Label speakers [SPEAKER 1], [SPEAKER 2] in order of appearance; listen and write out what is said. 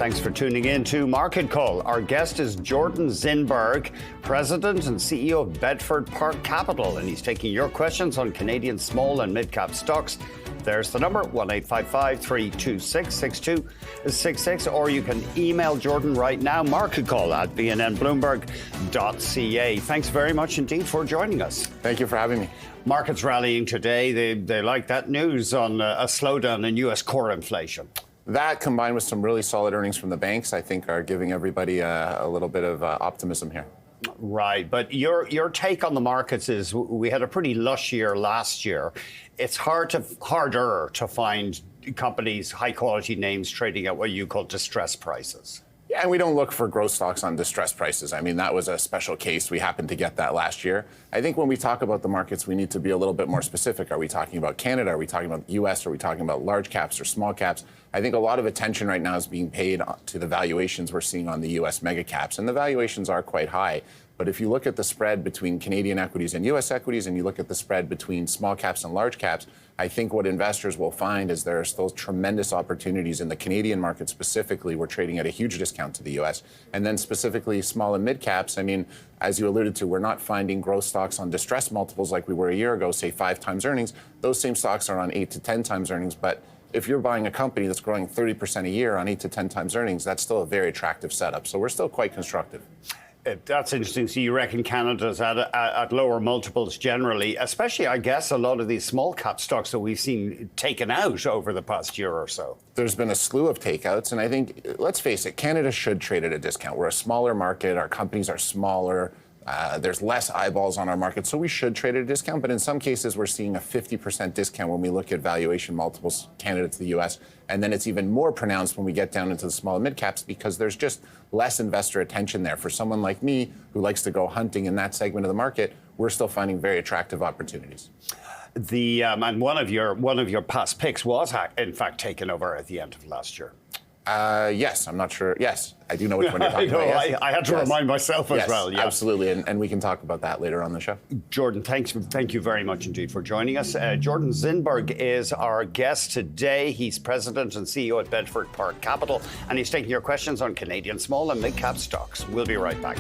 [SPEAKER 1] Thanks for tuning in to Market Call. Our guest is Jordan Zinberg, President and CEO of Bedford Park Capital, and he's taking your questions on Canadian small and mid-cap stocks. There's the number, 1-855-326-6266, or you can email Jordan right now, marketcall@bnnbloomberg.ca. Thanks very much indeed for joining us.
[SPEAKER 2] Thank you for having me.
[SPEAKER 1] Markets rallying today. They like that news on a slowdown in U.S. core inflation.
[SPEAKER 2] That, combined with some really solid earnings from the banks, I think are giving everybody a little bit of optimism here.
[SPEAKER 1] Right, but your take on the markets is we had a pretty lush year last year. It's harder to find companies, high-quality names trading at what you call distressed prices.
[SPEAKER 2] Yeah, and we don't look for growth stocks on distressed prices. I mean, that was a special case. We happened to get that last year. I think when we talk about the markets, we need to be a little bit more specific. Are we talking about Canada? Are we talking about the U.S.? Are we talking about large caps or small caps? I think a lot of attention right now is being paid to the valuations we're seeing on the U.S. mega caps, and the valuations are quite high. But if you look at the spread between Canadian equities and U.S. equities, and you look at the spread between small caps and large caps, I think what investors will find is there are still tremendous opportunities in the Canadian market specifically. We're trading at a huge discount to the U.S. And then specifically small and mid caps, I mean, as you alluded to, we're not finding growth stocks on distressed multiples like we were a year ago, say 5 times earnings. Those same stocks are on 8 to 10 times earnings. But if you're buying a company that's growing 30% a year on 8 to 10 times earnings, that's still a very attractive setup. So we're still quite constructive.
[SPEAKER 1] That's interesting. So you reckon Canada's at lower multiples generally, especially, I guess, a lot of these small cap stocks that we've seen taken out over the past year or so.
[SPEAKER 2] There's been a slew of takeouts, and I think, let's face it, Canada should trade at a discount. We're a smaller market. Our companies are smaller. There's less eyeballs on our market, so we should trade at a discount. But in some cases, we're seeing a 50% discount when we look at valuation multiples, Canada to the U.S. And then it's even more pronounced when we get down into the small and mid caps because there's just less investor attention there. For someone like me who likes to go hunting in that segment of the market, we're still finding very attractive opportunities.
[SPEAKER 1] And one of your past picks was in fact taken over at the end of last year.
[SPEAKER 2] Yes, I'm not sure. Yes, I do know which one you're talking about. Yes.
[SPEAKER 1] I had to remind myself as well.
[SPEAKER 2] Yeah. Absolutely, and we can talk about that later on the show.
[SPEAKER 1] Jordan, thank you very much indeed for joining us. Jordan Zinberg is our guest today. He's President and CEO at Bedford Park Capital, and he's taking your questions on Canadian small and mid-cap stocks. We'll be right back.